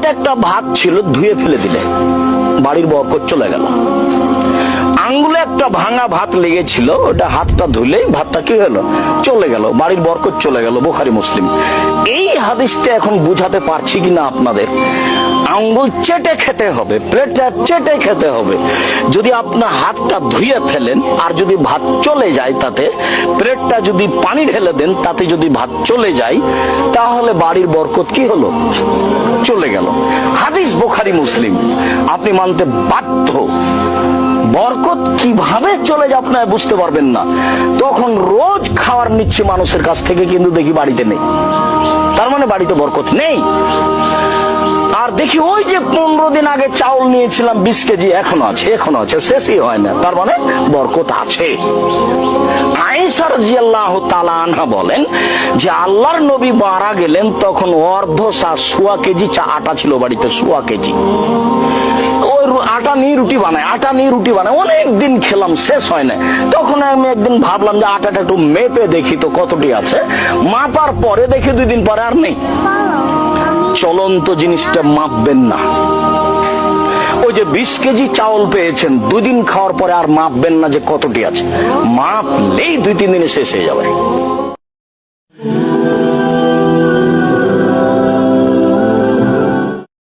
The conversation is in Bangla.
প্লেটে একটা ভাত ছিল, ধুয়ে ফেলে দিলে বাড়ির বরকত চলে গেল। আঙ্গুলে একটা ভাঙা ভাত লেগেছিল, ওটা হাতটা ধুলে ভাতটা কি হলো, চলে গেল, বাড়ির বরকত চলে গেল। বুখারী মুসলিম। এই হাদিসটা এখন বুঝাতে পারছি কিনা আপনাদের? আঙ্গুল চেটে খেতে হবে, প্লেটটা চেটে খেতে হবে। যদি আপনার হাতটা ধুয়ে ফেলেন আর যদি ভাত চলে যায় তাতে, প্লেটটা যদি পানি ঢেলে দেন তাতে যদি ভাত চলে যায়, তাহলে বাড়ির বরকত কি হলো, চলে গেল। হাদিস বুখারী মুসলিম, আপনি মানতে বাধ্য। বরকত কিভাবে চলে যায় আপনারা বুঝতে পারবেন না। তখন রোজ খাবার নিচ্ছে মানুষের কাছ থেকে, কিন্তু দেখি বাড়িতে নেই, তার মানে বাড়িতে বরকত নেই। আর দেখি ওই যে 15 দিন আগে চাউল নিয়েছিলাম 20 কেজি, এখনো আছে, শেষই হয় না, তার মানে বরকত আছে। আয়েশা রাদিয়াল্লাহু তাআলা আনহা বলেন যে আল্লাহর নবী মারা গেলেন তখন অর্ধ সোয়া কেজি আটা ছিল বাড়িতে, সোয়া কেজি। ওই আটা নিয়ে রুটি বানায়, অনেক দিন খেলাম, শেষ হয় না। তখন আমি একদিন ভাবলাম যে আটাটা একটু মেপে দেখি তো কতটি আছে। মাপার পরে দেখি 2 দিন পরে আর নেই। চলন্ত জিনিসটা মাপবেন না। ওই যে 20 কেজি চাউল পেয়েছেন, 2 দিন খাওয়ার পরে আর মাপবেন না যে কতটি আছে, মাপলেই 2-3 দিনে শেষ হয়ে যাবে।